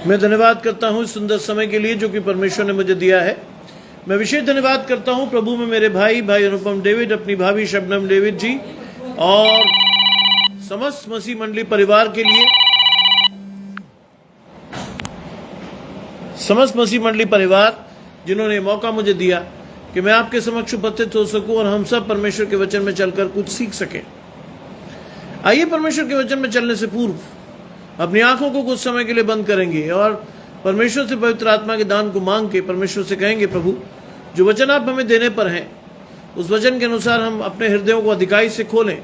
मैं धन्यवाद करता हूँ इस सुंदर समय के लिए जो कि परमेश्वर ने मुझे दिया है। मैं विशेष धन्यवाद करता हूँ प्रभु में मेरे भाई अनुपम डेविड, अपनी भाभी शबनम डेविड जी और समस्त मसीह मंडली परिवार के लिए, समस्त मसीह मंडली परिवार जिन्होंने मौका मुझे दिया कि मैं आपके समक्ष उपस्थित हो सकूं और हम सब परमेश्वर के वचन में चलकर कुछ सीख सकें। आइए परमेश्वर के वचन में चलने से पूर्व अपनी आंखों को कुछ समय के लिए बंद करेंगे और परमेश्वर से पवित्र आत्मा के दान को मांग के परमेश्वर से कहेंगे, प्रभु जो वचन आप हमें देने पर हैं उस वचन के अनुसार हम अपने हृदयों को अधिकाई से खोलें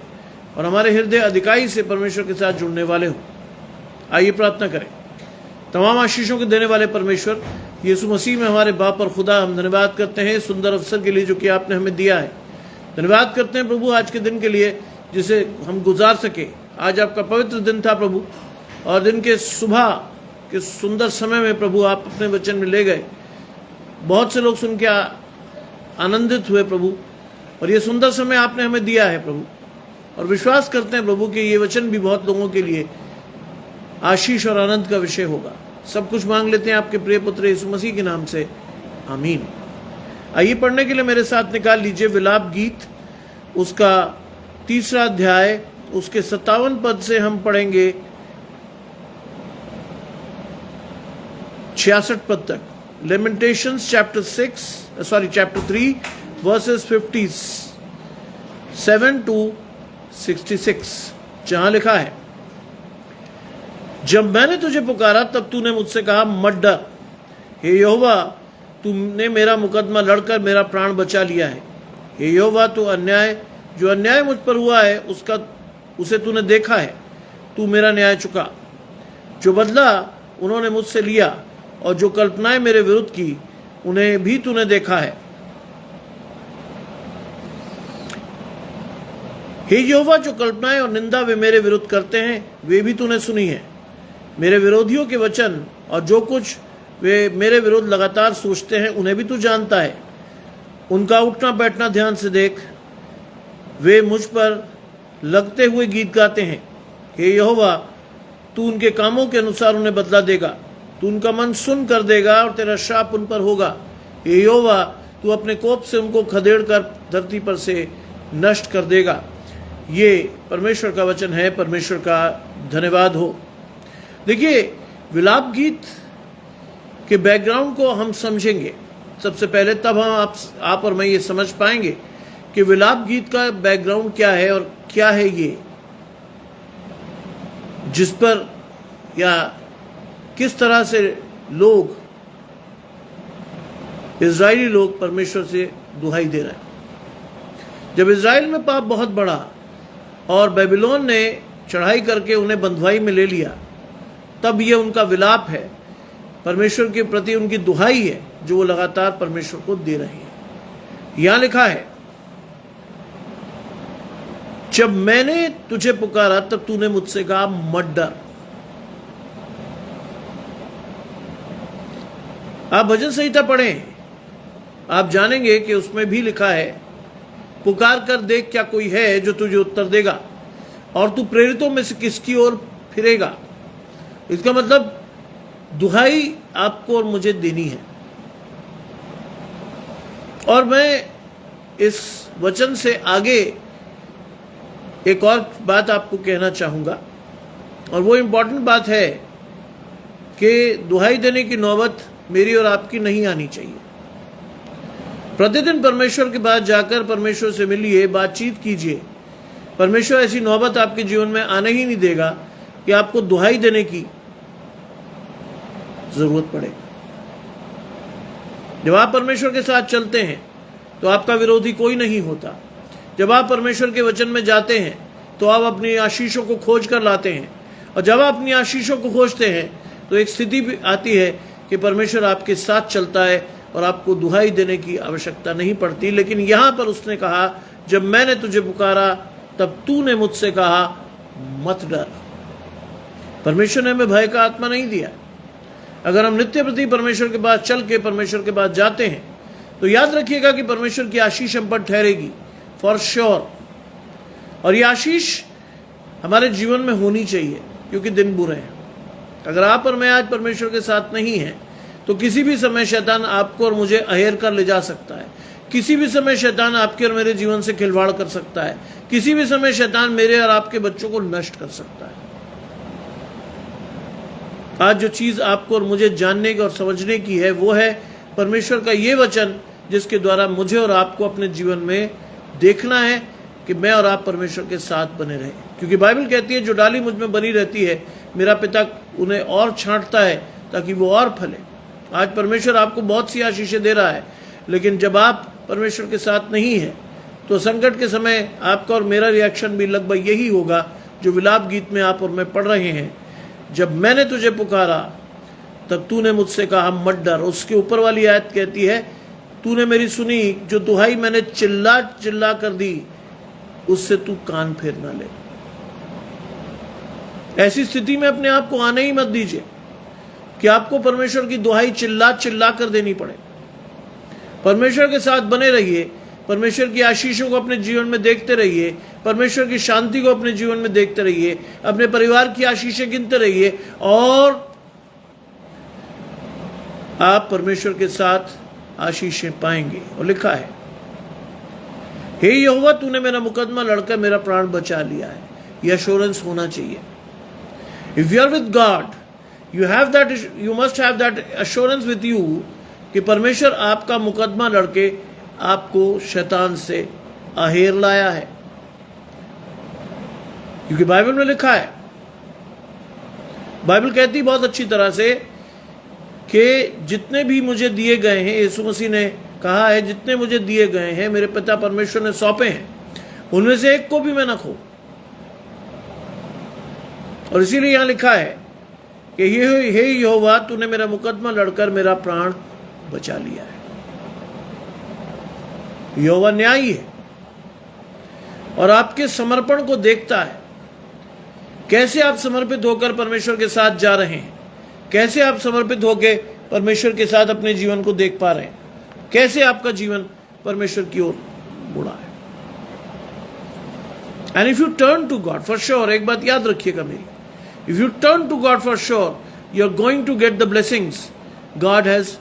और हमारे हृदय अधिकाई से परमेश्वर के साथ जुड़ने वाले हों। आइए प्रार्थना करें। तमाम आशीषों के देने वाले परमेश्वर यीशु मसीह में हमारे बाप और खुदा, हम धन्यवाद करते हैं इस सुंदर अवसर के लिए जो कि आपने हमें दिया है। धन्यवाद करते हैं प्रभु आज के दिन के लिए जिसे हम गुजार सके। आज आपका पवित्र दिन था प्रभु, और दिन के सुबह के सुंदर समय में प्रभु आप अपने वचन में ले गए। बहुत से लोग सुन के आनंदित हुए प्रभु, और ये सुंदर समय आपने हमें दिया है प्रभु, और विश्वास करते हैं प्रभु कि ये वचन भी बहुत लोगों के लिए आशीष और आनंद का विषय होगा। सब कुछ मांग लेते हैं आपके प्रिय पुत्र यीशु मसीह के नाम से, आमीन। आइए पढ़ने के लिए मेरे साथ निकाल लीजिए विलाप गीत, उसका 3 अध्याय, उसके 57 पद से हम पढ़ेंगे 66 पद तक। लेमेंटेशंस चैप्टर 3 वर्सेस 57 to 66, जहां लिखा है, जब मैंने तुझे पुकारा तब तूने मुझसे कहा मत डर, हे यहोवा तूने मेरा मुकदमा लड़कर मेरा प्राण बचा लिया है। हे यहोवा तू जो अन्याय मुझ पर हुआ है उसे तूने देखा है, तू मेरा न्याय चुका। जो बदला उन्होंने मुझसे लिया और जो कल्पनाएं मेरे विरुद्ध की उन्हें भी तूने देखा है। हे यहोवा जो कल्पनाएं और निंदा वे मेरे विरुद्ध करते हैं वे भी तूने सुनी है। मेरे विरोधियों के वचन और जो कुछ वे मेरे विरुद्ध लगातार सोचते हैं उन्हें भी तू जानता है। उनका उठना बैठना ध्यान से देख, वे मुझ पर लगते हुए गीत गाते हैं। हे यहोवा तू उनके कामों के अनुसार उन्हें बदला देगा, तू उनका मन सुन कर देगा और तेरा श्राप उन पर होगा। हे यहोवा तू अपने कोप से उनको खदेड़ कर धरती पर से नष्ट कर देगा। ये परमेश्वर का वचन है। परमेश्वर का धन्यवाद हो। देखिए, विलाप गीत के बैकग्राउंड को हम समझेंगे सबसे पहले, तब हम आप और मैं ये समझ पाएंगे कि विलाप गीत का बैकग्राउंड क्या है और क्या है ये जिस पर या किस तरह से लोग, इजरायली लोग परमेश्वर से दुहाई दे रहे हैं। जब इजराइल में पाप बहुत बढ़ा और बेबीलोन ने चढ़ाई करके उन्हें बंधुआई में ले लिया, तब ये उनका विलाप है, परमेश्वर के प्रति उनकी दुहाई है जो वो लगातार परमेश्वर को दे रहे हैं। यहां लिखा है, जब मैंने तुझे पुकारा तब तूने मुझसे कहा मत डर। आप भजन संहिता पढ़ें, आप जानेंगे कि उसमें भी लिखा है, पुकार कर देख क्या कोई है जो तुझे उत्तर देगा और तू प्रेरितों में से किसकी ओर फिरेगा। इसका मतलब दुहाई आपको और मुझे देनी है। और मैं इस वचन से आगे एक और बात आपको कहना चाहूंगा, और वो इम्पोर्टेंट बात है कि दुहाई देने की नौबत मेरी और आपकी नहीं आनी चाहिए। प्रतिदिन परमेश्वर के पास जाकर परमेश्वर से मिलिए, बातचीत कीजिए। परमेश्वर ऐसी नौबत आपके जीवन में आने ही नहीं देगा कि आपको दुहाई देने की जरूरत पड़े। जब आप परमेश्वर के साथ चलते हैं तो आपका विरोधी कोई नहीं होता। जब आप परमेश्वर के वचन में जाते हैं तो आप अपनी आशीषों को खोज कर लाते हैं, और जब आप अपनी आशीषों को खोजते हैं तो एक स्थिति भी आती है कि परमेश्वर आपके साथ चलता है और आपको दुहाई देने की आवश्यकता नहीं पड़ती। लेकिन यहां पर उसने कहा, जब मैंने तुझे पुकारा तब तूने मुझसे कहा मत डर। परमेश्वर ने हमें भय का आत्मा नहीं दिया। अगर हम नित्य प्रति परमेश्वर के पास चल के परमेश्वर के पास जाते हैं तो याद रखिएगा कि परमेश्वर की आशीष हम पर ठहरेगी, फॉर श्योर। और ये आशीष हमारे जीवन में होनी चाहिए क्योंकि दिन बुरे हैं। अगर आप और मैं आज परमेश्वर के साथ नहीं हैं तो किसी भी समय शैतान आपको और मुझे अहेर कर ले जा सकता है। किसी भी समय शैतान आपके और मेरे जीवन से खिलवाड़ कर सकता है। किसी भी समय शैतान मेरे और आपके बच्चों को नष्ट कर सकता है। आज जो चीज आपको और मुझे जानने की और समझने की है वो है परमेश्वर का ये वचन, जिसके द्वारा मुझे और आपको अपने जीवन में देखना है कि मैं और आप परमेश्वर के साथ बने रहें। क्योंकि बाइबल कहती है जो डाली मुझ में बनी रहती है मेरा पिता उन्हें और छांटता है ताकि वो और फले। आज परमेश्वर आपको बहुत सी आशीषें दे रहा है, लेकिन जब आप परमेश्वर के साथ नहीं है तो संकट के समय आपका और मेरा रिएक्शन भी लगभग यही होगा जो विलाप गीत में आप और मैं पढ़ रहे हैं। जब मैंने तुझे पुकारा तब तूने मुझसे कहा मत डर। उसके ऊपर वाली आयत कहती है तूने मेरी सुनी, जो दुहाई मैंने चिल्ला चिल्ला कर दी उससे तू कान फेर ना ले। ऐसी स्थिति में अपने आप को आने ही मत दीजिए कि आपको परमेश्वर की दुहाई चिल्ला चिल्ला कर देनी पड़े। परमेश्वर के साथ बने रहिए, परमेश्वर की आशीषों को अपने जीवन में देखते रहिए, परमेश्वर की शांति को अपने जीवन में देखते रहिए, अपने परिवार की आशीषें गिनते रहिए और आप परमेश्वर के साथ आशीषें पाएंगे। और लिखा है हे यहोवा तूने मेरा मुकदमा लड़कर मेरा प्राण बचा लिया है। यह एश्योरेंस होना चाहिए। If you are with God you must have that assurance with you कि परमेश्वर आपका मुकदमा लड़के आपको शैतान से अहेर लाया है। क्योंकि बाइबल में लिखा है, बाइबल कहती बहुत अच्छी तरह से कि जितने भी मुझे दिए गए हैं, यीशु मसीह ने कहा है जितने मुझे दिए गए हैं मेरे पिता परमेश्वर ने सौंपे हैं, उनमें से एक को भी मैं न खो। और इसीलिए यहां लिखा है कि हे यहोवा तूने मेरा मुकदमा लड़कर मेरा प्राण बचा लिया है। यहोवा न्यायी है और आपके समर्पण को देखता है। कैसे आप समर्पित होकर परमेश्वर के साथ जा रहे हैं, कैसे आप समर्पित होकर परमेश्वर के साथ अपने जीवन को देख पा रहे हैं, कैसे आपका जीवन परमेश्वर की ओर मुड़ा है। And if you turn to God for sure, एक बात याद रखिएगा मेरी, if you turn to God for sure you are going to get the blessings God has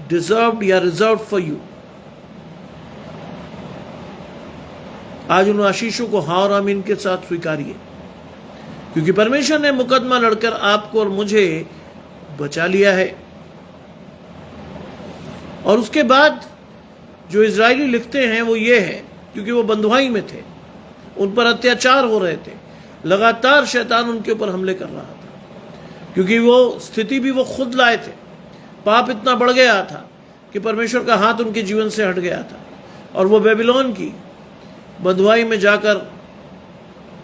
deserved या रिजर्व्ड फॉर यू। आज उन आशीषों को हाँ और आमीन के साथ स्वीकारिए, क्योंकि परमेश्वर ने मुकदमा लड़कर आपको और मुझे बचा लिया है। और उसके बाद जो इजरायली लिखते हैं वो ये है, क्योंकि वो बंधुआई में थे, उन पर अत्याचार हो रहे थे, लगातार शैतान उनके ऊपर हमले कर रहा था, क्योंकि वो स्थिति भी वो खुद लाए थे। पाप इतना बढ़ गया था कि परमेश्वर का हाथ उनके जीवन से हट गया था और वो बेबीलोन की बंधुआई में जाकर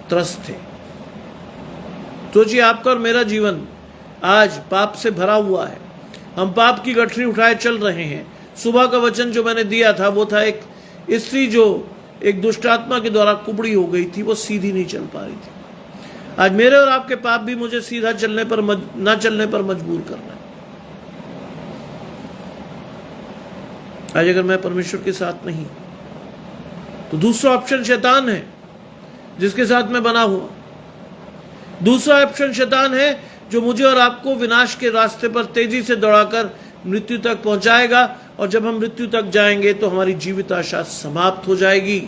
त्रस्त थे। सोचिए आपका और मेरा जीवन आज पाप से भरा हुआ है। हम पाप की गठरी उठाए चल रहे हैं। सुबह का वचन जो मैंने दिया था वो था एक स्त्री जो एक दुष्ट आत्मा के द्वारा कुबड़ी हो गई थी, वो सीधी नहीं चल पा रही थी। आज मेरे और आपके पाप भी मुझे सीधा चलने पर ना चलने पर मजबूर कर रहे हैं। आज अगर मैं परमेश्वर के साथ नहीं तो दूसरा ऑप्शन शैतान है जिसके साथ मैं बना हुआ। दूसरा ऑप्शन शैतान है जो मुझे और आपको विनाश के रास्ते पर तेजी से दौड़ाकर मृत्यु तक पहुंचाएगा, और जब हम मृत्यु तक जाएंगे तो हमारी जीवित आशा समाप्त हो जाएगी।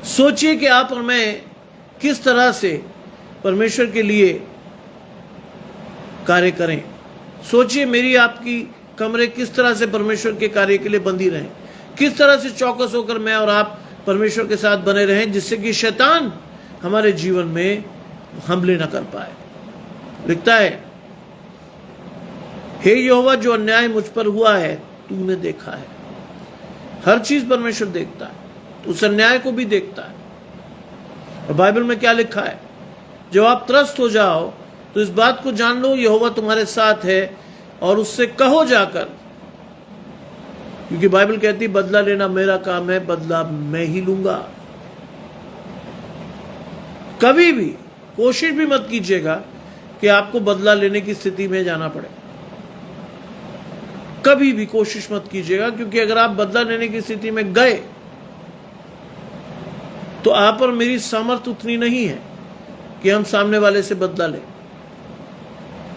सोचिए कि आप और मैं किस तरह से परमेश्वर के लिए कार्य करें। सोचिए मेरी आपकी कमरे किस तरह से परमेश्वर के कार्य के लिए बंदी रहें, किस तरह से चौकस होकर मैं और आप परमेश्वर के साथ बने रहें, जिससे कि शैतान हमारे जीवन में हमले न कर पाए। लिखता है हे यहोवा जो अन्याय मुझ पर हुआ है तूने देखा है। हर चीज परमेश्वर देखता है, उस अन्याय को भी देखता है। और बाइबल में क्या लिखा है, जब आप त्रस्त हो जाओ तो इस बात को जान लो यहोवा तुम्हारे साथ है और उससे कहो जाकर, क्योंकि बाइबल कहती बदला लेना मेरा काम है, बदला मैं ही लूंगा। कभी भी कोशिश भी मत कीजिएगा कि आपको बदला लेने की स्थिति में जाना पड़े। कभी भी कोशिश मत कीजिएगा, क्योंकि अगर आप बदला लेने की स्थिति में गए तो आप और मेरी सामर्थ्य उतनी नहीं है कि हम सामने वाले से बदला लें।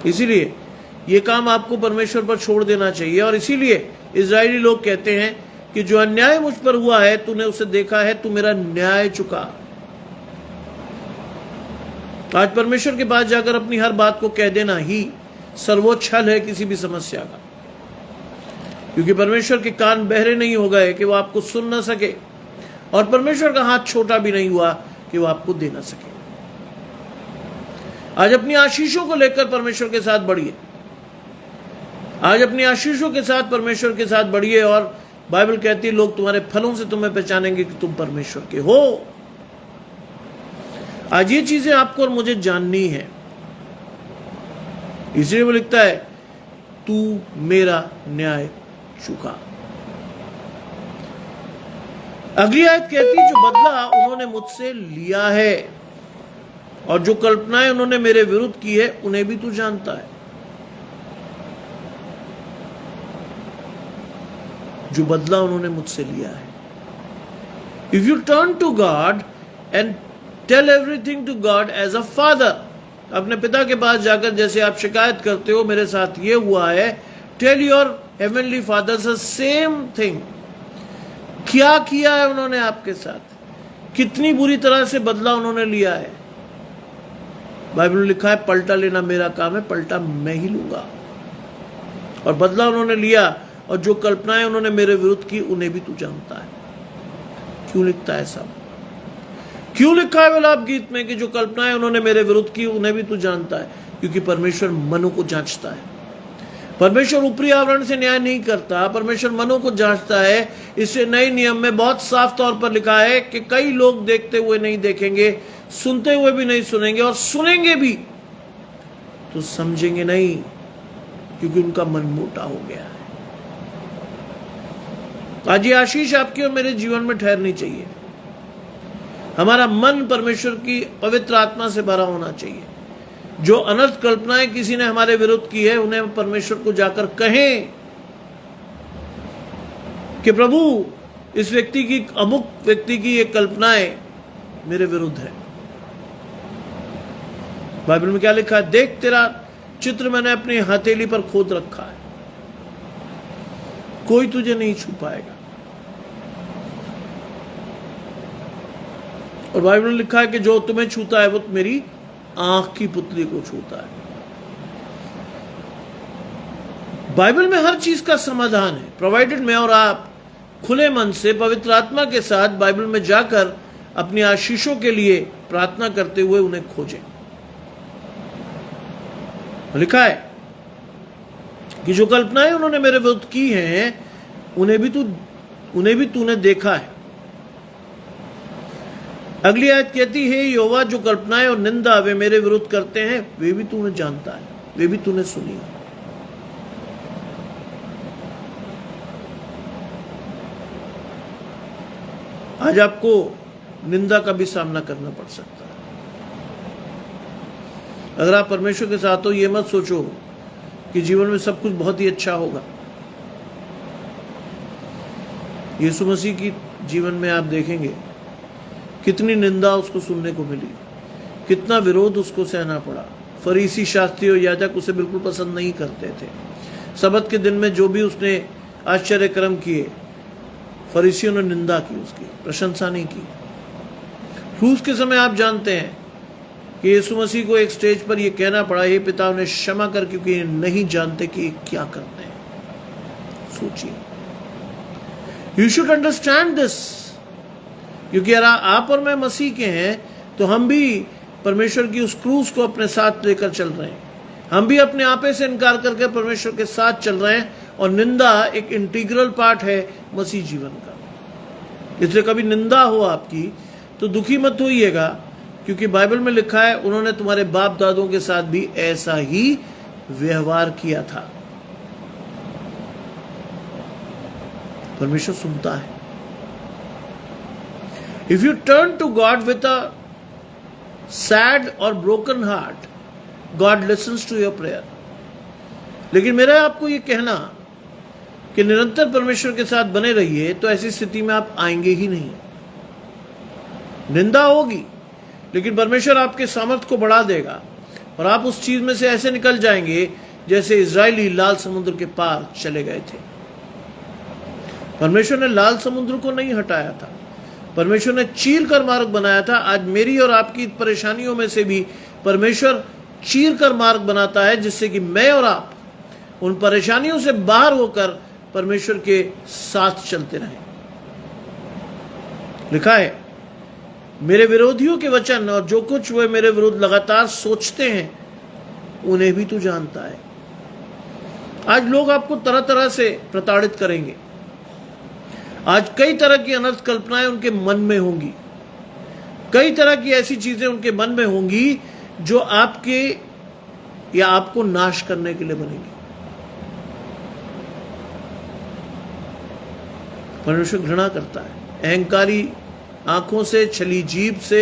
इसीलिए ये काम आपको परमेश्वर पर छोड़ देना चाहिए। और इसीलिए इजरायली लोग कहते हैं कि जो अन्याय मुझ पर हुआ है तूने उसे देखा है, तू मेरा न्याय चुका। आज परमेश्वर के पास जाकर अपनी हर बात को कह देना ही सर्वोच्च हल है किसी भी समस्या का, क्योंकि परमेश्वर के कान बहरे नहीं हो गए कि वो आपको सुन ना सके, और परमेश्वर का हाथ छोटा भी नहीं हुआ कि वो आपको दे ना सके। आज अपनी आशीषों को लेकर परमेश्वर के साथ बढ़िए। आज अपनी आशीषों के साथ परमेश्वर के साथ बढ़िए। और बाइबल कहती है लोग तुम्हारे फलों से तुम्हें पहचानेंगे कि तुम परमेश्वर के हो। आज ये चीजें आपको और मुझे जाननी है। इसलिए वो लिखता है तू मेरा न्याय चुका। अगली आयत कहती है जो बदला उन्होंने मुझसे लिया है और जो कल्पनाएं उन्होंने मेरे विरुद्ध की है उन्हें भी तू जानता है। जो बदला उन्होंने मुझसे लिया है। If you turn to God and tell everything to God as a father, अपने पिता के पास जाकर जैसे आप शिकायत करते हो मेरे साथ ये हुआ है, tell your heavenly father the same thing. क्या किया है उन्होंने आपके साथ, कितनी बुरी तरह से बदला उन्होंने लिया है। बाइबल में लिखा है पलटा लेना मेरा काम है, पलटा मैं ही लूंगा। और बदला उन्होंने लिया और जो कल्पनाएं उन्होंने मेरे विरुद्ध की उन्हें भी तू जानता है। क्यों लिखता है सब? क्यों लिखा है विलाप गीत में कि जो कल्पनाएं उन्होंने मेरे विरुद्ध की उन्हें भी तू जानता है? क्योंकि परमेश्वर मनों को जांचता है। परमेश्वर ऊपरी आवरण से न्याय नहीं करता, परमेश्वर मनों को जांचता है। इससे नए नियम में बहुत साफ तौर पर लिखा है कि कई लोग देखते हुए नहीं देखेंगे, सुनते हुए भी नहीं सुनेंगे, और सुनेंगे भी तो समझेंगे नहीं, क्योंकि उनका मन मोटा हो गया है। आज ये आशीष आपके और मेरे जीवन में ठहरनी चाहिए। हमारा मन परमेश्वर की पवित्र आत्मा से भरा होना चाहिए। जो अनर्थ कल्पनाएं किसी ने हमारे विरुद्ध की है उन्हें परमेश्वर को जाकर कहें कि प्रभु इस व्यक्ति की, अमुक व्यक्ति की ये कल्पनाएं मेरे विरुद्ध है। बाइबल में क्या लिखा है? देख तेरा चित्र मैंने अपनी हथेली पर खोद रखा है, कोई तुझे नहीं छू पाएगा। और बाइबल में लिखा है कि जो तुम्हें छूता है वो मेरी आंख की पुतली को छूता है। बाइबल में हर चीज का समाधान है, प्रोवाइडेड मैं और आप खुले मन से पवित्र आत्मा के साथ बाइबल में जाकर अपनी आशीषों के लिए प्रार्थना करते हुए उन्हें खोजें। लिखा है कि जो कल्पनाएं उन्होंने मेरे विरुद्ध की हैं उन्हें भी तूने देखा है। अगली आयत कहती है यहोवा जो कल्पनाएं और निंदा वे मेरे विरुद्ध करते हैं वे भी तूने जानता है, वे भी तूने सुनी है। आज आपको निंदा का भी सामना करना पड़ सकता है। अगर आप परमेश्वर के साथ हो ये मत सोचो कि जीवन में सब कुछ बहुत ही अच्छा होगा। यीशु मसीह की जीवन में आप देखेंगे कितनी निंदा उसको सुनने को मिली, कितना विरोध उसको सहना पड़ा। फरीसी, शास्त्री और याजक उसे बिल्कुल पसंद नहीं करते थे। सबत के दिन में जो भी उसने आश्चर्य कर्म किए, फरीसियों ने निंदा की, उसकी प्रशंसा नहीं की। क्रूस के समय आप जानते हैं कि यीशु मसीह को एक स्टेज पर यह कहना पड़ा, हे पिता उन्हें क्षमा कर क्योंकि ये नहीं जानते कि क्या करते हैं। सोचिए, यू शुड अंडरस्टैंड दिस, क्योंकि अगर आप और मैं मसीह के हैं तो हम भी परमेश्वर की उस क्रूस को अपने साथ लेकर चल रहे हैं। हम भी अपने आपे से इनकार करके परमेश्वर के साथ चल रहे हैं, और निंदा एक इंटीग्रल पार्ट है मसीह जीवन का। इसलिए कभी निंदा हो आपकी तो दुखी मत होइएगा, क्योंकि बाइबल में लिखा है उन्होंने तुम्हारे बाप दादों के साथ भी ऐसा ही व्यवहार किया था। परमेश्वर सुनता है। If you turn to God with a sad or broken heart, God listens to your prayer. लेकिन मेरा आपको ये कहना कि निरंतर परमेश्वर के साथ बने रहिए, तो ऐसी स्थिति में आप आएंगे ही नहीं। निंदा होगी, लेकिन परमेश्वर आपके सामर्थ्य को बढ़ा देगा और आप उस चीज में से ऐसे निकल जाएंगे जैसे इजरायली लाल समुद्र के पार चले गए थे। परमेश्वर ने लाल समुद्र को नहीं हटाया था, परमेश्वर ने चीर कर मार्ग बनाया था। आज मेरी और आपकी परेशानियों में से भी परमेश्वर चीर कर मार्ग बनाता है, जिससे कि मैं और आप उन परेशानियों से बाहर होकर परमेश्वर के साथ चलते रहें। लिखा है, मेरे विरोधियों के वचन और जो कुछ वे मेरे विरुद्ध लगातार सोचते हैं उन्हें भी तू जानता है। आज लोग आपको तरह तरह से प्रताड़ित करेंगे। आज कई तरह की अनर्थ कल्पनाएं उनके मन में होंगी, कई तरह की ऐसी चीजें उनके मन में होंगी जो आपके या आपको नाश करने के लिए बनेगी। परमेश्वर घृणा करता है अहंकारी आंखों से, छली जीभ से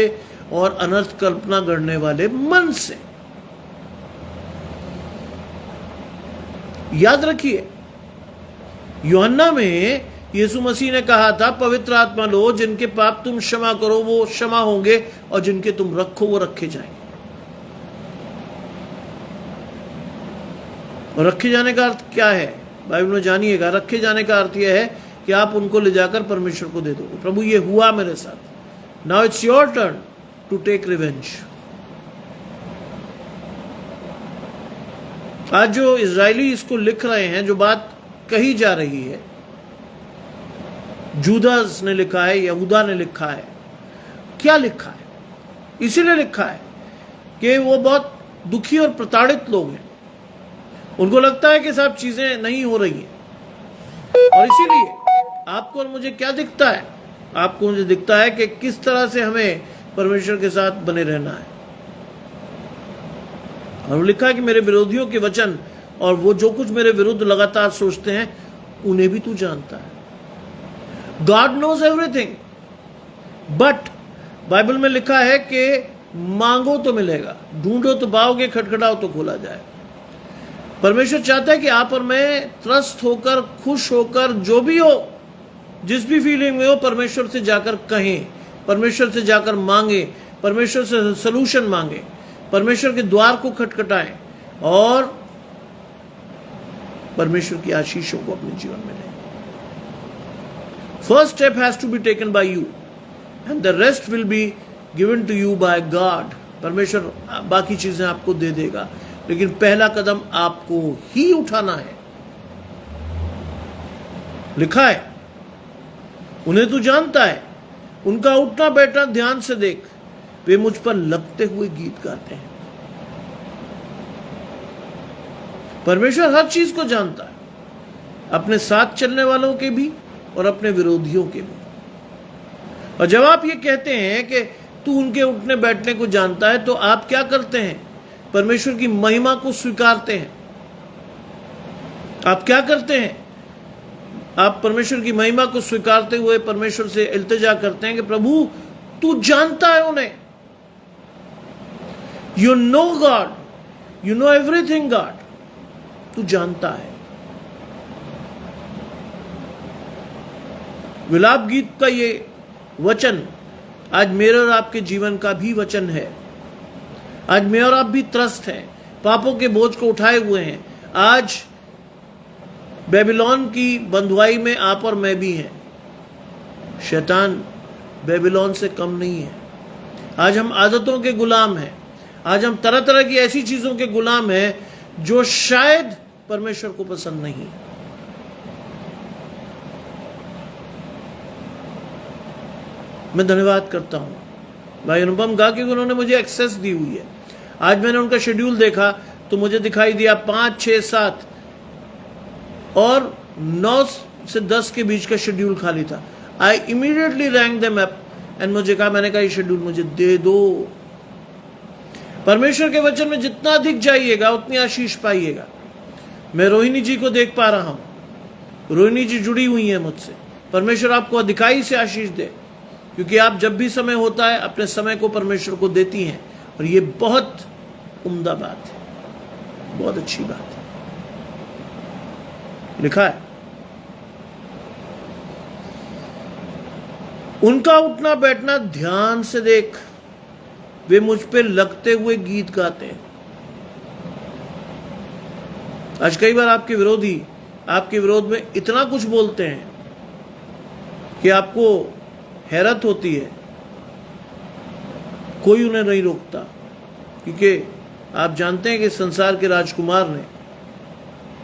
और अनर्थ कल्पना करने वाले मन से। याद रखिए, यूहन्ना में यीशु मसीह ने कहा था, पवित्र आत्मा लो, जिनके पाप तुम क्षमा करो वो क्षमा होंगे और जिनके तुम रखो वो रखे जाएंगे। और रखे जाने का अर्थ क्या है? बाइबल में जानिएगा, रखे जाने का अर्थ यह है कि आप उनको ले जाकर परमेश्वर को दे दोगे। प्रभु ये हुआ मेरे साथ, now it's your turn to take revenge. आज जो इजरायली इसको लिख रहे हैं, जो बात कही जा रही है, जूदास ने लिखा है, यहूदा ने लिखा है, क्या लिखा है? इसीलिए लिखा है कि वो बहुत दुखी और प्रताड़ित लोग हैं। उनको लगता है कि सब चीजें नहीं हो रही हैं, और इसीलिए आपको और मुझे क्या दिखता है? आपको मुझे दिखता है कि किस तरह से हमें परमेश्वर के साथ बने रहना है। और लिखा है कि मेरे विरोधियों के वचन और वो जो कुछ मेरे विरुद्ध लगातार सोचते हैं उन्हें भी तू जानता है। God knows everything, but Bible में लिखा है कि मांगो तो मिलेगा, ढूंढो तो पाओगे, खटखटाओ तो खोला जाए। परमेश्वर चाहता है कि आप और मैं त्रस्त होकर, खुश होकर, जो भी हो, जिस भी फीलिंग में हो, परमेश्वर से जाकर कहें, परमेश्वर से जाकर मांगे, परमेश्वर से सलूशन मांगे, परमेश्वर के द्वार को खटखटाएं और परमेश्वर की आशीषों को अपने जीवन में लें। First step has to be taken by you and the rest will be given to you by God. परमेश्वर बाकी चीजें आपको दे देगा, लेकिन पहला कदम आपको ही उठाना है। लिखा है, उन्हें तू जानता है, उनका उठना बैठना ध्यान से देख, वे मुझ पर लगते हुए गीत गाते हैं। परमेश्वर हर चीज को जानता है, अपने साथ चलने वालों के भी और अपने विरोधियों के भी। और जब आप ये कहते हैं कि तू उनके उठने बैठने को जानता है, तो आप क्या करते हैं? परमेश्वर की महिमा को स्वीकारते हैं। आप क्या करते हैं? आप परमेश्वर की महिमा को स्वीकारते हुए परमेश्वर से इल्तिजा करते हैं कि प्रभु तू जानता है उन्हें। You know God, you know everything God, तू जानता है। विलाप गीत का ये वचन आज मेरे और आपके जीवन का भी वचन है। आज मैं और आप भी त्रस्त हैं, पापों के बोझ को उठाए हुए हैं। आज बेबीलोन की बंधुआई में आप और मैं भी हैं। शैतान बेबीलोन से कम नहीं है। आज हम आदतों के गुलाम हैं। आज हम तरह तरह की ऐसी चीजों के गुलाम हैं जो शायद परमेश्वर को पसंद नहीं। मैं धन्यवाद करता हूं भाई अनुपम गा, क्योंकि उन्होंने मुझे एक्सेस दी हुई है। आज मैंने उनका शेड्यूल देखा तो मुझे दिखाई दिया 5, 6, 7 और 9 से 10 के बीच का शेड्यूल खाली था। I immediately rank them up and मुझे कहा, मैंने कहा ये शेड्यूल मुझे दे दो। परमेश्वर के वचन में जितना अधिक जाइएगा उतनी आशीष पाइएगा। मैं रोहिणी जी को देख पा रहा हूं, रोहिणी जी जुड़ी हुई है मुझसे। परमेश्वर आपको अधिकाई से आशीष दे, क्योंकि आप जब भी समय होता है अपने समय को परमेश्वर को देती हैं, और ये बहुत उम्दा बात है, बहुत अच्छी बात है। लिखा है, उनका उठना बैठना ध्यान से देख, वे मुझ पे लगते हुए गीत गाते हैं। आज कई बार आपके विरोधी आपके विरोध में इतना कुछ बोलते हैं कि आपको हैरत होती है, कोई उन्हें नहीं रोकता, क्योंकि आप जानते हैं कि संसार के राजकुमार ने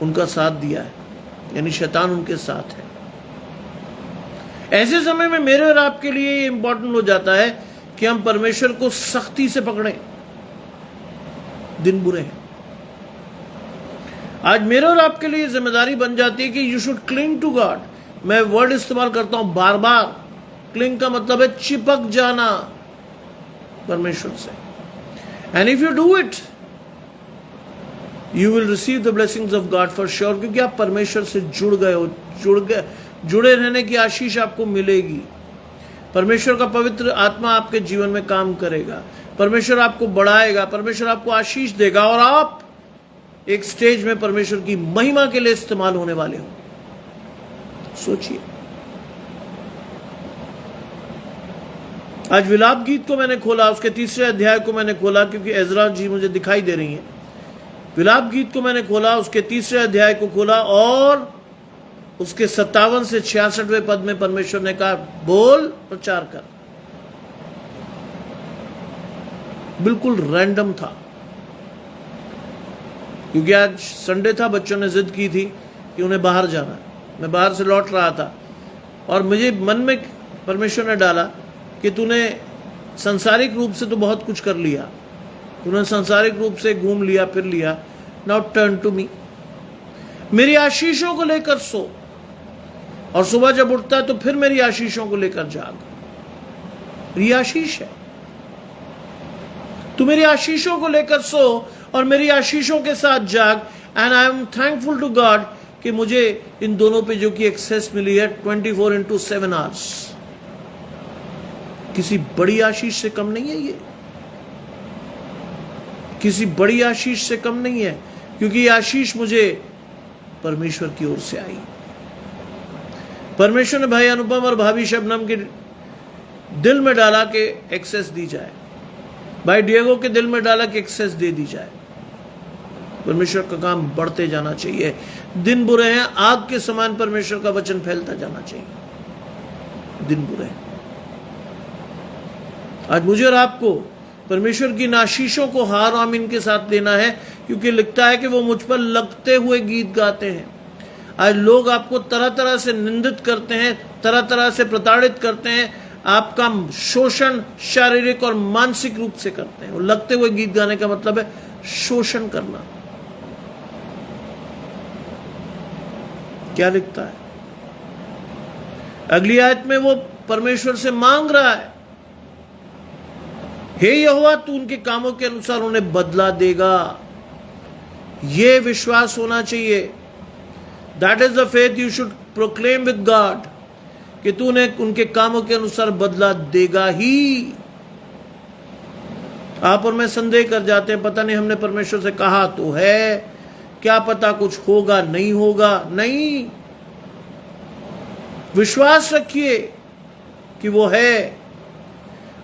उनका साथ दिया है, यानी शैतान उनके साथ है। ऐसे समय में मेरे और आपके लिए ये इंपॉर्टेंट हो जाता है कि हम परमेश्वर को सख्ती से पकड़ें। दिन बुरे हैं। आज मेरे और आपके लिए जिम्मेदारी बन जाती है कि you should cling to God. मैं वर्ड इस्तेमाल करता हूं बार बार। क्लिंग का मतलब है चिपक जाना परमेश्वर से। And if you do it you will receive the blessings of God for sure, क्योंकि आप परमेश्वर से जुड़ गए हो। जुड़े रहने की आशीष आपको मिलेगी। परमेश्वर का पवित्र आत्मा आपके जीवन में काम करेगा। परमेश्वर आपको बढ़ाएगा, परमेश्वर आपको आशीष देगा और आप एक स्टेज में परमेश्वर की महिमा के लिए इस्तेमाल होने वाले हो। सोचिए, आज विलाप गीत को मैंने खोला, उसके 3 अध्याय को मैंने खोला, क्योंकि एजरा जी मुझे दिखाई दे रही हैं। विलाप गीत को मैंने खोला, उसके 3 अध्याय को खोला और उसके 57 से 66वें पद में परमेश्वर ने कहा, बोल प्रचार कर। बिल्कुल रैंडम था, क्योंकि आज संडे था, बच्चों ने जिद की थी कि उन्हें बाहर जाना है। मैं बाहर से लौट रहा था और मुझे मन में परमेश्वर ने डाला कि तूने सांसारिक रूप से तो बहुत कुछ कर लिया, तूने सांसारिक रूप से घूम लिया फिर लिया, नाउ टर्न टू मी। मेरी आशीषों को लेकर सो, और सुबह जब उठता है तो फिर मेरी आशीषों को लेकर जाग। ये आशीष है। तू मेरी आशीषों को लेकर सो और मेरी आशीषों के साथ जाग। And I am thankful to God कि मुझे इन दोनों पे जो कि एक्सेस मिली है 24/7 आवर्स। किसी बड़ी आशीष से कम नहीं है ये, किसी बड़ी आशीष से कम नहीं है, क्योंकि ये आशीष मुझे परमेश्वर की ओर से आई। परमेश्वर ने भाई अनुपम और भाभी शबनम के दिल में डाला कि एक्सेस दी जाए, भाई डिएगो के दिल में डाला कि एक्सेस दे दी जाए। परमेश्वर का काम बढ़ते जाना चाहिए। दिन बुरे हैं, आग के समान परमेश्वर का वचन फैलता जाना चाहिए। दिन बुरे हैं। आज मुझे और आपको परमेश्वर की आशीषों को हार आमीन के साथ लेना है, क्योंकि लिखता है कि वो मुझ पर लगते हुए गीत गाते हैं। आज लोग आपको तरह तरह से निंदित करते हैं, तरह तरह से प्रताड़ित करते हैं, आपका शोषण शारीरिक और मानसिक रूप से करते हैं। वो लगते हुए गीत गाने का मतलब है शोषण करना। क्या लिखता है अगली आयत में? वो परमेश्वर से मांग रहा है, हे यहोवा तू उनके कामों के अनुसार उन्हें बदला देगा। ये विश्वास होना चाहिए। That is the faith you should proclaim with God, कि तूने उनके कामों के अनुसार बदला देगा ही। आप और मैं संदेह कर जाते हैं, पता नहीं हमने परमेश्वर से कहा तो है, क्या पता कुछ होगा नहीं होगा। नहीं, विश्वास रखिए कि वो है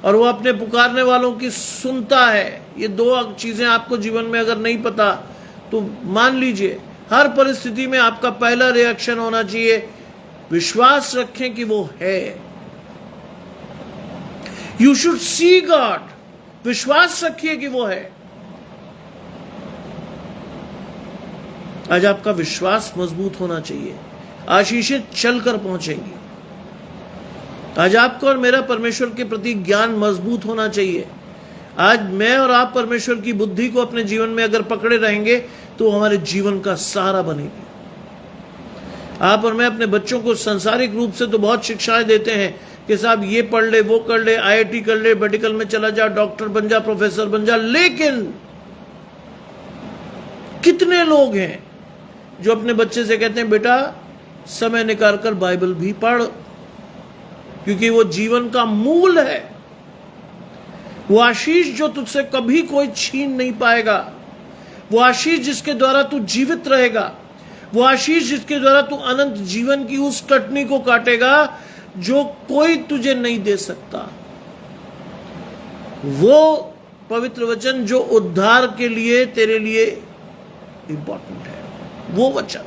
और वो अपने पुकारने वालों की सुनता है। ये 2 चीजें आपको जीवन में अगर नहीं पता तो मान लीजिए, हर परिस्थिति में आपका पहला रिएक्शन होना चाहिए, विश्वास रखें कि वो है। यू शुड सी गॉड, विश्वास रखिए कि वो है। आज आपका विश्वास मजबूत होना चाहिए, आशीषें चलकर पहुंचेंगी। आज आपका और मेरा परमेश्वर के प्रति ज्ञान मजबूत होना चाहिए। आज मैं और आप परमेश्वर की बुद्धि को अपने जीवन में अगर पकड़े रहेंगे तो हमारे जीवन का सहारा बनेगी। आप और मैं अपने बच्चों को सांसारिक रूप से तो बहुत शिक्षाएं देते हैं कि साहब ये पढ़ ले, वो कर ले, IIT कर ले, मेडिकल में चला जा, डॉक्टर बन जा, प्रोफेसर बन जा। लेकिन कितने लोग हैं जो अपने बच्चे से कहते हैं बेटा समय निकाल कर बाइबल भी पढ़, क्योंकि वो जीवन का मूल है। वो आशीष जो तुझसे कभी कोई छीन नहीं पाएगा, वो आशीष जिसके द्वारा तू जीवित रहेगा, वो आशीष जिसके द्वारा तू अनंत जीवन की उस कटनी को काटेगा जो कोई तुझे नहीं दे सकता। वो पवित्र वचन जो उद्धार के लिए तेरे लिए इंपॉर्टेंट है, वो वचन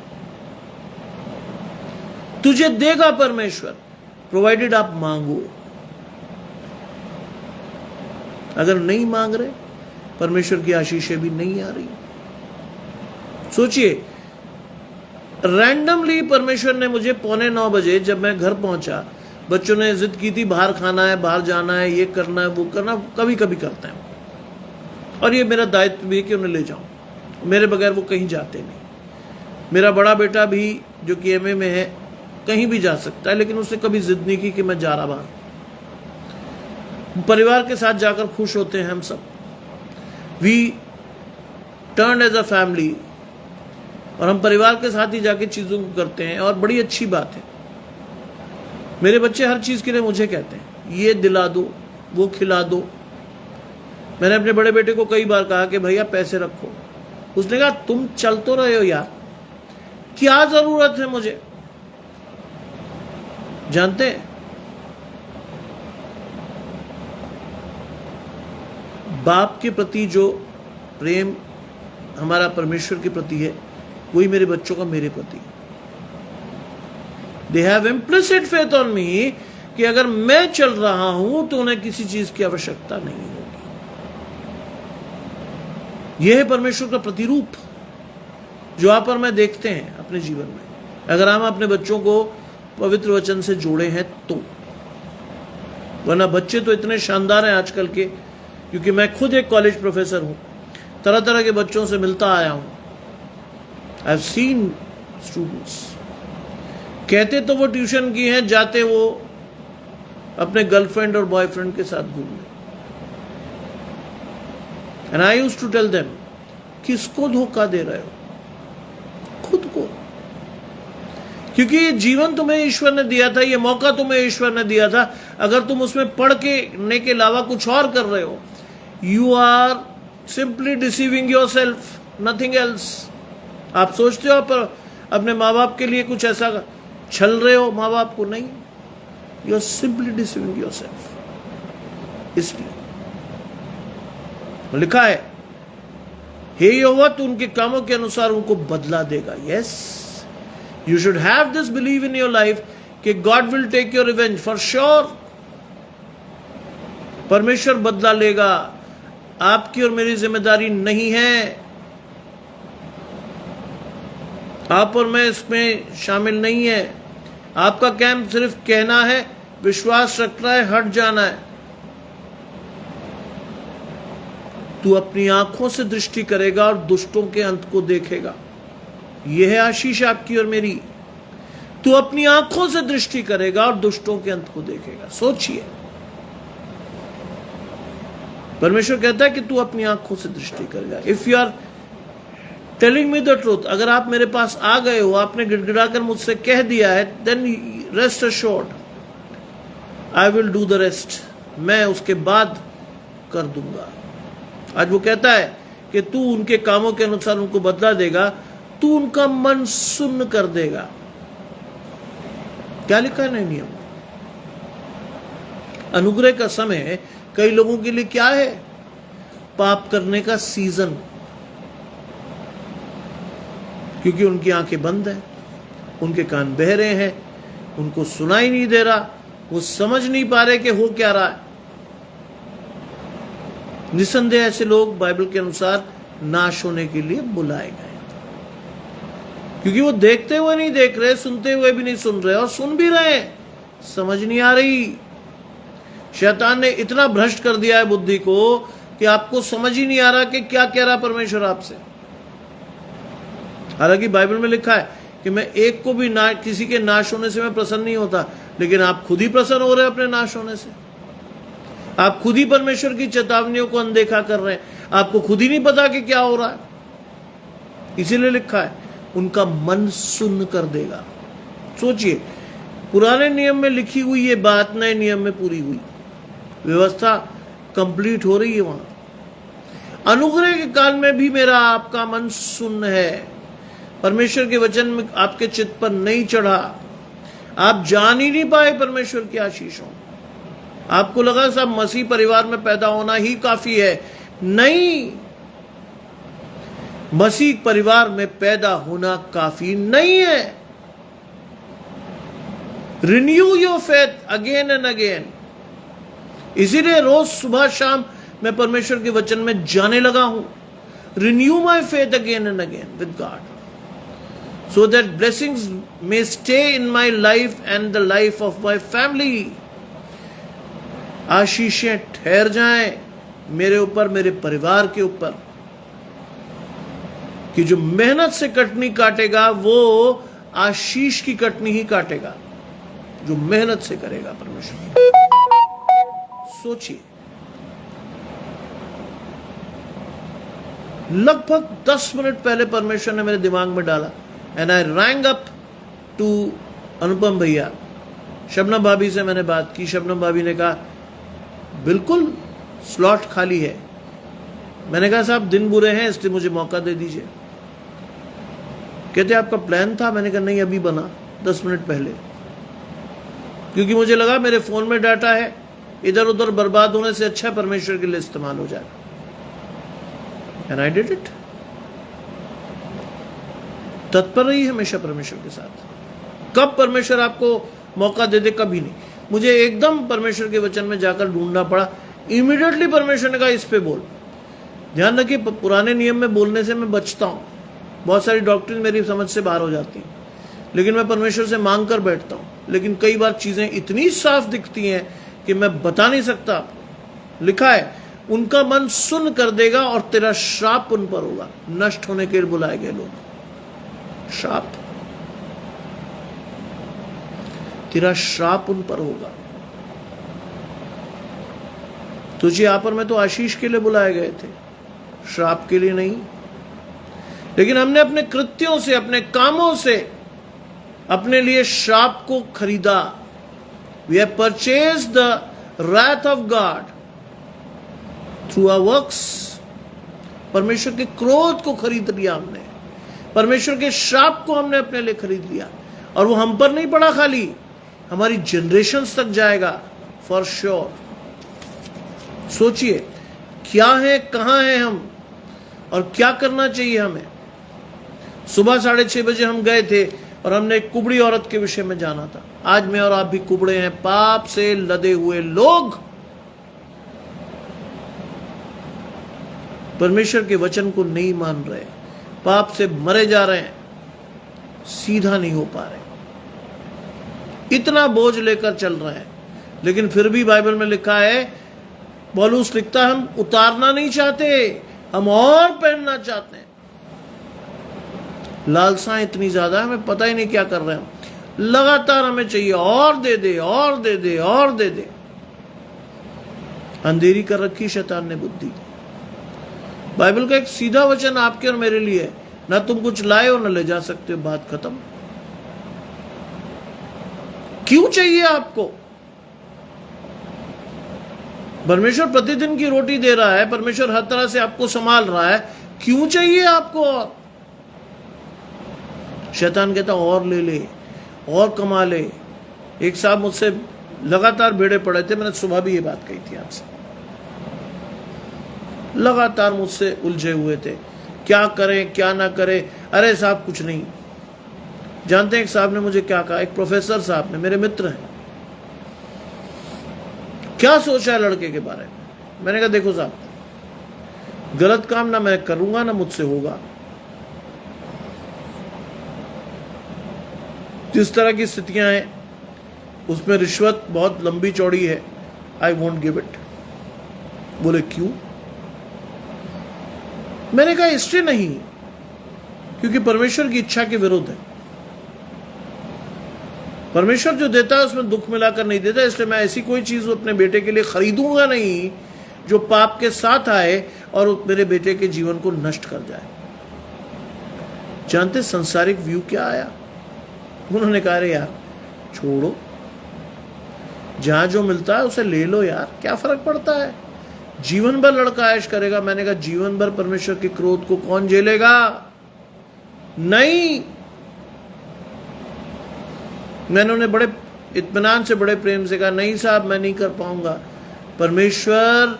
तुझे देगा परमेश्वर, प्रोवाइडेड आप मांगो। अगर नहीं मांग रहे, परमेश्वर की आशीषें भी नहीं आ रही। सोचिए, रैंडमली परमेश्वर ने मुझे 8:45 बजे जब मैं घर पहुंचा, बच्चों ने जिद की थी बाहर खाना है, बाहर जाना है, ये करना है, वो करना, कभी कभी करते हैं, और ये मेरा दायित्व भी है कि उन्हें ले जाऊं। मेरे बगैर वो कहीं जाते नहीं। मेरा बड़ा बेटा भी जो कि एमए में है, कहीं भी जा सकता है, लेकिन उसने कभी जिद नहीं की कि मैं जा रहा बाहर। परिवार के साथ जाकर खुश होते हैं हम सब। We turn as a family, और हम परिवार के साथ ही जाके चीजों को करते हैं, और बड़ी अच्छी बात है। मेरे बच्चे हर चीज के लिए मुझे कहते हैं, ये दिला दो, वो खिला दो। मैंने अपने बड़े बेटे को कई बार कहा कि भैया पैसे रखो। उसने कहा तुम चल तो रहे हो यार, क्या जरूरत है मुझे। जानते हैं, बाप के प्रति जो प्रेम हमारा परमेश्वर के प्रति है, वही मेरे बच्चों का मेरे प्रति। They have implicit faith on me कि अगर मैं चल रहा हूं तो उन्हें किसी चीज की आवश्यकता नहीं होगी। यह है परमेश्वर का प्रतिरूप जो आप और मैं देखते हैं अपने जीवन में, अगर हम अपने बच्चों को पवित्र वचन से जोड़े हैं तो। वरना बच्चे तो इतने शानदार हैं आजकल के, क्योंकि मैं खुद एक कॉलेज प्रोफेसर हूं, तरह तरह के बच्चों से मिलता आया हूं। आई हैव सीन स्टूडेंट्स, कहते तो वो ट्यूशन की हैं, जाते वो अपने गर्लफ्रेंड और बॉयफ्रेंड के साथ घूमने। And I used to tell them, किसको धोखा दे रहे हो? खुद को। क्योंकि ये जीवन तुम्हें ईश्वर ने दिया था, ये मौका तुम्हें ईश्वर ने दिया था। अगर तुम उसमें पढ़ के अलावा कुछ और कर रहे हो, you are simply deceiving yourself, nothing else. आप सोचते हो पर अपने माँ बाप के लिए कुछ ऐसा छल रहे हो माँ बाप को, नहीं, you are simply deceiving yourself. इसलिए लिखा है, हे यहोवा तू उनके कामों के अनुसार उनको बदला देगा। Yes, you should have this believe in your life कि God will take your revenge for sure. परमेश्वर बदला लेगा, आपकी और मेरी जिम्मेदारी नहीं है। आप और मैं इसमें शामिल नहीं है। आपका काम सिर्फ कहना है, विश्वास रखना है, हट जाना है। तू अपनी आंखों से दृष्टि करेगा और दुष्टों के अंत को देखेगा। यह है आशीष आपकी और मेरी। तू अपनी आंखों से दृष्टि करेगा और दुष्टों के अंत को देखेगा। सोचिए, परमेश्वर कहता है कि तू अपनी आंखों से दृष्टि करेगा। If you are telling me the truth, अगर आप मेरे पास आ गए हो, आपने गिड़गिड़ाकर मुझसे कह दिया है, then rest assured I will do the rest. मैं उसके बाद कर दूंगा। आज वो कहता है कि तू उनके कामों के अनुसार उनको बदला देगा, तू उनका मन सुन्न कर देगा। क्या लिखा है नए नियम? अनुग्रह का समय कई लोगों के लिए क्या है? पाप करने का सीजन, क्योंकि उनकी आंखें बंद हैं, उनके कान बहरे हैं, उनको सुनाई नहीं दे रहा, वो समझ नहीं पा रहे कि हो क्या रहा है। निसंदेह ऐसे लोग बाइबल के अनुसार नाश होने के लिए बुलाए गए, क्योंकि वो देखते हुए नहीं देख रहे, सुनते हुए भी नहीं सुन रहे, और सुन भी रहे समझ नहीं आ रही। शैतान ने इतना भ्रष्ट कर दिया है बुद्धि को कि आपको समझ ही नहीं आ रहा कि क्या कह रहा परमेश्वर आपसे। हालांकि बाइबल में लिखा है कि मैं एक को भी किसी के नाश होने से मैं प्रसन्न नहीं होता, लेकिन आप खुद ही प्रसन्न हो रहे हैं अपने नाश होने से। आप खुद ही परमेश्वर की चेतावनियों को अनदेखा कर रहे हैं, आपको खुद ही नहीं पता कि क्या हो रहा है। इसीलिए लिखा है उनका मन सुन्न कर देगा। सोचिए, पुराने नियम में लिखी हुई ये बात नए नियम में पूरी हुई, व्यवस्था कंप्लीट हो रही है वहां। अनुग्रह के काल में भी मेरा आपका मन सुन्न है, परमेश्वर के वचन में आपके चित्त पर नहीं चढ़ा। आप जान ही नहीं पाए परमेश्वर की आशीषों। आपको लगा सब मसीह परिवार में पैदा होना ही काफी है। नहीं, मसीह परिवार में पैदा होना काफी नहीं है। Renew your faith again and again. इसीलिए रोज सुबह शाम मैं परमेश्वर के वचन में जाने लगा हूं। Renew my faith again and again with God, so that blessings may stay in my life and the life of my family. आशीषें ठहर जाएं मेरे ऊपर, मेरे परिवार के ऊपर, कि जो मेहनत से कटनी काटेगा वो आशीष की कटनी ही काटेगा, जो मेहनत से करेगा परमेश्वर। सोचिए, लगभग 10 मिनट पहले परमेश्वर ने मेरे दिमाग में डाला and I rang up to Anupam भैया। शबनम भाभी से मैंने बात की। शबनम भाभी ने कहा बिल्कुल स्लॉट खाली है। मैंने कहा साहब दिन बुरे हैं इसलिए मुझे मौका दे दीजिए। कहते आपका प्लान था? मैंने कहा नहीं, अभी बना 10 मिनट पहले, क्योंकि मुझे लगा मेरे फोन में डाटा है, इधर उधर बर्बाद होने से अच्छा परमेश्वर के लिए इस्तेमाल हो जाए। And I did it. तत्पर रही हमेशा परमेश्वर के साथ। कब परमेश्वर आपको मौका दे दे, कभी नहीं। मुझे एकदम परमेश्वर के वचन में जाकर ढूंढना पड़ा। इमीडिएटली परमेश्वर ने कहा इस पे बोल। ध्यान रखिए, पुराने नियम में बोलने से मैं बचता हूँ। बहुत सारी डॉक्ट्रिन मेरी समझ से बाहर हो जाती है, लेकिन मैं परमेश्वर से मांग कर बैठता हूँ। लेकिन कई बार चीजें इतनी साफ दिखती हैं कि मैं बता नहीं सकता आपको। लिखा है उनका मन सुन कर देगा और तेरा श्राप उन पर होगा। नष्ट होने के लिए बुलाए गए लोग, श्राप, तेरा श्राप उन पर होगा। तुझे यहां पर मैं तो आशीष के लिए बुलाए गए थे, श्राप के लिए नहीं। लेकिन हमने अपने कृत्यों से, अपने कामों से अपने लिए श्राप को खरीदा। We have purchased the wrath of God through our works। परमेश्वर के क्रोध को खरीद लिया हमने, परमेश्वर के श्राप को हमने अपने लिए खरीद लिया। और वो हम पर नहीं पड़ा खाली, हमारी जनरेशंस तक जाएगा फॉर श्योर। सोचिए क्या है, कहां हैं हम और क्या करना चाहिए हमें। सुबह 6:30 बजे हम गए थे और हमने एक कुबड़ी औरत के विषय में जाना था। आज मैं और आप भी कुबड़े हैं, पाप से लदे हुए लोग। परमेश्वर के वचन को नहीं मान रहे, पाप से मरे जा रहे हैं, सीधा नहीं हो पा रहे, इतना बोझ लेकर चल रहे हैं। लेकिन फिर भी बाइबल में लिखा है, पौलुस लिखता है, हम उतारना नहीं चाहते, हम और पहनना चाहते हैं। लालसाएं इतनी ज्यादा है, हमें पता ही नहीं क्या कर रहे हैं। लगातार हमें चाहिए और दे दे, और दे दे, और दे दे। अंधेरी कर रखी शैतान ने बुद्धि। बाइबल का एक सीधा वचन आपके और मेरे लिए है, ना तुम कुछ लाए हो ना ले जा सकते हो, बात खत्म। क्यों चाहिए आपको? परमेश्वर प्रतिदिन की रोटी दे रहा है, परमेश्वर हर तरह से आपको संभाल रहा है, क्यों चाहिए आपको? और शैतान कहता और ले ले, और कमा ले। एक साहब मुझसे लगातार भेड़े पड़े थे, मैंने सुबह भी ये बात कही थी आपसे, लगातार मुझसे उलझे हुए थे, क्या करें क्या ना करें। अरे साहब कुछ नहीं। जानते हैं एक साहब ने मुझे क्या कहा, एक प्रोफेसर साहब ने, मेरे मित्र हैं, क्या सोचा है लड़के के बारे में। मैंने कहा देखो साहब, गलत काम ना मैं करूंगा ना मुझसे होगा। जिस तरह की स्थितियां हैं उसमें रिश्वत बहुत लंबी चौड़ी है, आई वोंट गिव इट। बोले क्यों? मैंने कहा इसलिए नहीं क्योंकि परमेश्वर की इच्छा के विरुद्ध है। परमेश्वर जो देता है उसमें दुख मिलाकर नहीं देता, इसलिए मैं ऐसी कोई चीज अपने बेटे के लिए खरीदूंगा नहीं जो पाप के साथ आए और मेरे बेटे के जीवन को नष्ट कर जाए। जानते संसारिक व्यू क्या आया? उन्होंने कहा रे यार छोड़ो, जहां जो मिलता है उसे ले लो यार, क्या फर्क पड़ता है, जीवन भर लड़का ऐश करेगा। मैंने कहा जीवन भर परमेश्वर के क्रोध को कौन झेलेगा? नहीं। मैंने उन्हें बड़े इत्मीनान से, बड़े प्रेम से कहा, नहीं साहब मैं नहीं कर पाऊंगा। परमेश्वर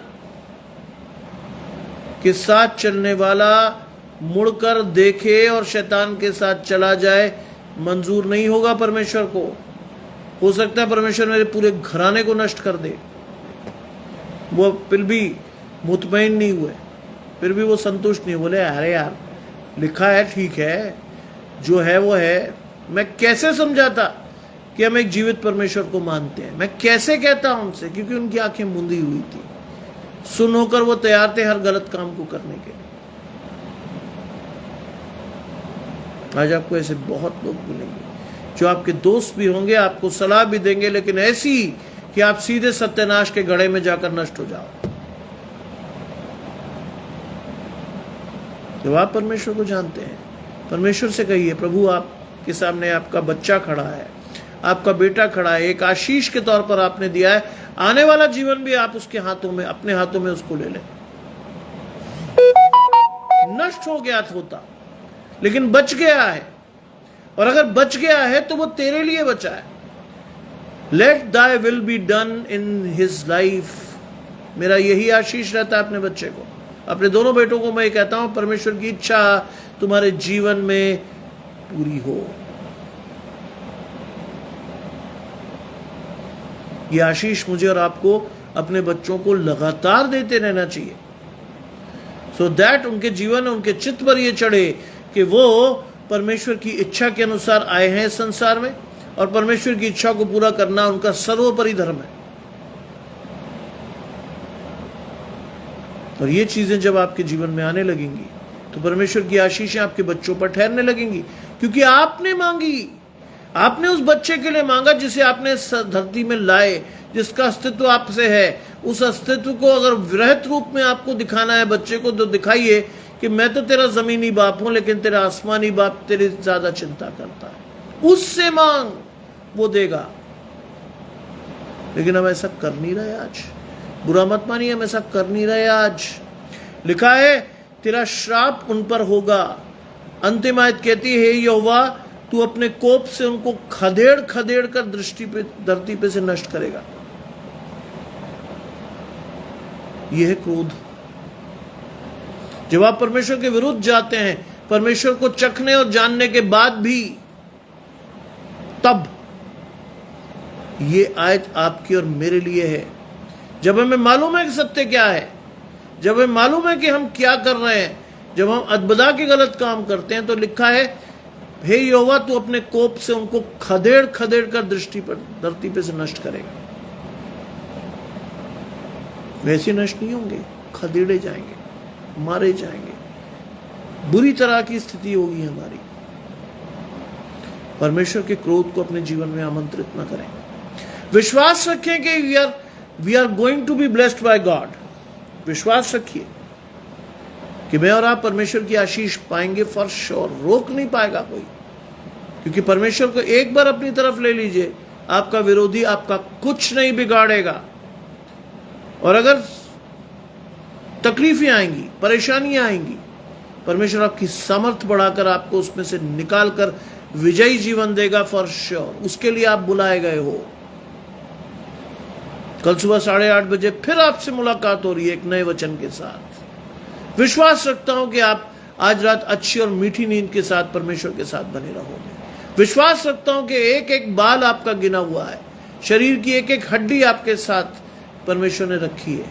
के साथ चलने वाला मुड़कर देखे और शैतान के साथ चला जाए, मंजूर नहीं होगा परमेश्वर को। हो सकता है परमेश्वर मेरे पूरे घराने को नष्ट कर दे। वो फिर भी मुतमईन नहीं हुए, फिर भी वो संतुष्ट नहीं। बोले अरे यार लिखा है, ठीक है, जो है वो है। मैं कैसे समझाता कि हम एक जीवित परमेश्वर को मानते हैं? मैं कैसे कहता उनसे? क्योंकि उनकी आंखें मूंदी हुई थी। सुन होकर वो तैयार थे हर गलत काम को करने के लिए। आज आपको ऐसे बहुत लोग मिलेंगे जो आपके दोस्त भी होंगे, आपको सलाह भी देंगे, लेकिन ऐसी कि आप सीधे सत्यानाश के गड्ढे में जाकर नष्ट हो जाओ। जब आप परमेश्वर को जानते हैं, परमेश्वर से कहिए, प्रभु आपके सामने आपका बच्चा खड़ा है, आपका बेटा खड़ा है, एक आशीष के तौर पर आपने दिया है, आने वाला जीवन भी आप उसके हाथों में, अपने हाथों में उसको ले लें। नष्ट हो गया होता लेकिन बच गया है, और अगर बच गया है तो वो तेरे लिए बचा है। Let thy will be done in his life. मेरा यही आशीष रहता है अपने बच्चे को, अपने दोनों बेटों को। मैं ये कहता हूं, परमेश्वर की इच्छा तुम्हारे जीवन में पूरी हो। ये आशीष मुझे और आपको अपने बच्चों को लगातार देते रहना चाहिए, सो दैट उनके जीवन, उनके चित्त पर ये चढ़े कि वो परमेश्वर की इच्छा के अनुसार आए हैं इस संसार में, और परमेश्वर की इच्छा को पूरा करना उनका सर्वोपरि धर्म है। और ये चीजें जब आपके जीवन में आने लगेंगी तो परमेश्वर की आशीषें आपके बच्चों पर ठहरने लगेंगी, क्योंकि आपने मांगी। आपने उस बच्चे के लिए मांगा जिसे आपने धरती में लाए, जिसका अस्तित्व आपसे है। उस अस्तित्व को अगर वृहत रूप में आपको दिखाना है बच्चे को, तो दिखाइए कि मैं तो तेरा जमीनी बाप हूं, लेकिन तेरा आसमानी बाप तेरी ज्यादा चिंता करता है। उससे मांग, वो देगा। लेकिन हम ऐसा कर नहीं रहे आज। बुरा मत मानिए, हम ऐसा कर नहीं रहे आज। लिखा है तेरा श्राप उन पर होगा। अंतिम आयत कहती है, यहोवा तू अपने कोप से उनको खदेड़ खदेड़ कर धरती पे से नष्ट करेगा। यह है क्रोध। जब आप परमेश्वर के विरुद्ध जाते हैं, परमेश्वर को चखने और जानने के बाद भी, तब ये आयत आपकी और मेरे लिए है। जब हमें मालूम है कि सत्य क्या है, जब हमें मालूम है कि हम क्या कर रहे हैं, जब हम अदबदा के गलत काम करते हैं, तो लिखा है हे यहोवा तू अपने कोप से उनको खदेड़ खदेड़ कर धरती पे से नष्ट करेगा। वैसे नष्ट नहीं होंगे, खदेड़े जाएंगे, मारे जाएंगे, बुरी तरह की स्थिति होगी हमारी। परमेश्वर के क्रोध को अपने जीवन में आमंत्रित न करें। विश्वास रखें कि we are going to be blessed by God. विश्वास रखिए कि मैं और आप परमेश्वर की आशीष पाएंगे फॉर श्योर। रोक नहीं पाएगा कोई, क्योंकि परमेश्वर को एक बार अपनी तरफ ले लीजिए, आपका विरोधी आपका कुछ नहीं बिगाड़ेगा। और अगर तकलीफें आएंगी, परेशानियां आएंगी, परमेश्वर आपकी सामर्थ बढ़ाकर आपको उसमें से निकालकर विजयी जीवन देगा फॉर श्योर। उसके लिए आप बुलाए गए हो। कल सुबह 8:30 बजे फिर आपसे मुलाकात हो रही है एक नए वचन के साथ। विश्वास रखता हूं कि आप आज रात अच्छी और मीठी नींद के साथ परमेश्वर के साथ बने रहोगे। विश्वास रखता हूं कि एक एक बाल आपका गिना हुआ है, शरीर की एक एक हड्डी आपके साथ परमेश्वर ने रखी है,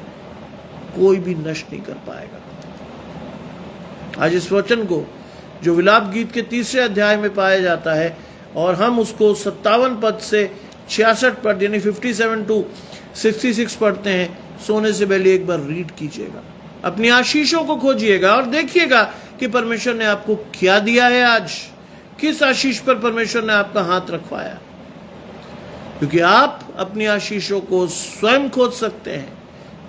कोई भी नष्ट नहीं कर पाएगा। आज इस वचन को जो विलाप गीत के 3 अध्याय में पाया जाता है, और हम उसको 57 पद से 66 पद यानी 57 to 66 पढ़ते हैं, सोने से पहले एक बार रीड कीजिएगा, अपनी आशीषों को खोजिएगा और देखिएगा कि परमेश्वर ने आपको क्या दिया है। आज किस आशीष पर परमेश्वर ने आपका हाथ रखवाया, क्योंकि आप अपनी आशीषों को स्वयं खोज सकते हैं।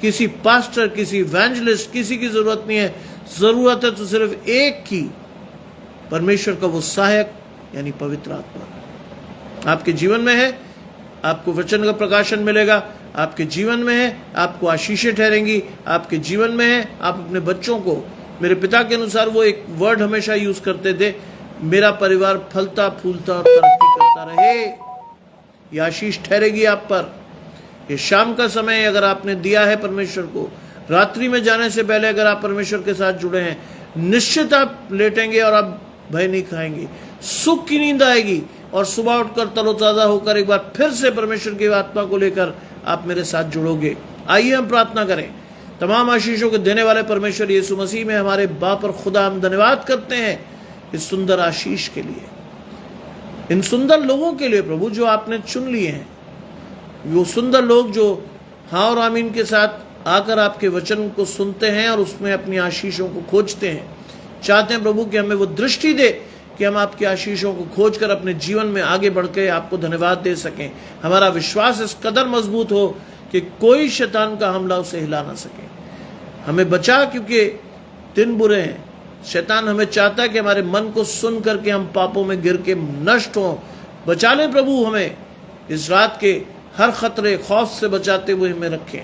किसी पास्टर, किसी इवेंजलिस्ट, किसी की जरूरत नहीं है। जरूरत है तो सिर्फ एक की, परमेश्वर का वो सहायक यानी पवित्र आत्मा आपके जीवन में है। आपको वचन का प्रकाशन मिलेगा, आपके जीवन में है, आपको आशीषें ठहरेंगी आपके जीवन में है। आप अपने बच्चों को, मेरे पिता के अनुसार वो एक वर्ड हमेशा यूज करते थे, मेरा परिवार फलता फूलता और तरक्की करता रहे। यह आशीष ठहरेगी आप पर। ये शाम का समय अगर आपने दिया है परमेश्वर को, रात्रि में जाने से पहले अगर आप परमेश्वर के साथ जुड़े हैं, निश्चित आप लेटेंगे और आप भय नहीं खाएंगे, सुख की नींद आएगी और सुबह उठकर तरोताजा होकर एक बार फिर से परमेश्वर की आत्मा को लेकर आप मेरे साथ जुड़ोगे। आइए हम प्रार्थना करें। तमाम आशीषों को देने वाले परमेश्वर यीशु मसीह में हमारे बाप और खुदा, हम धन्यवाद करते हैं इस सुंदर आशीष के लिए, इन सुंदर लोगों के लिए प्रभु जो आपने चुन लिए हैं, वो सुंदर लोग जो हाँ और आमीन के साथ आकर आपके वचन को सुनते हैं और उसमें अपनी आशीषों को खोजते हैं। चाहते हैं प्रभु कि हमें वो दृष्टि दे कि हम आपकी आशीषों को खोजकर अपने जीवन में आगे बढ़ के आपको धन्यवाद दे सकें। हमारा विश्वास इस कदर मजबूत हो कि कोई शैतान का हमला उसे हिला ना सके। हमें बचा, क्योंकि दिन बुरे हैं। शैतान हमें चाहता है कि हमारे मन को सुन करके हम पापों में गिर के नष्ट हों। बचा लें प्रभु, हमें इस रात के हर खतरे खौफ से बचाते हुए हमें रखें।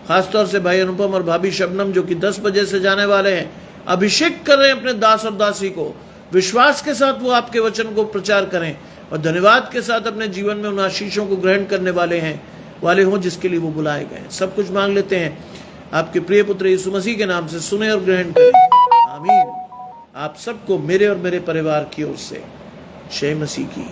खासतौर से भाई अनुपम और भाभी शबनम जो कि 10 बजे से जाने वाले हैं, अभिषेक कर रहे हैं अपने दास और दासी को। विश्वास के साथ वो आपके वचन को प्रचार करें और धन्यवाद के साथ अपने जीवन में उन आशीषों को ग्रहण करने वाले हों जिसके लिए वो बुलाए गए। सब कुछ मांग लेते हैं आपके प्रिय पुत्र यीशु मसीह के नाम से, सुने और ग्रहण करें। आमीन। आप सबको मेरे और मेरे परिवार की ओर से जय मसीह की।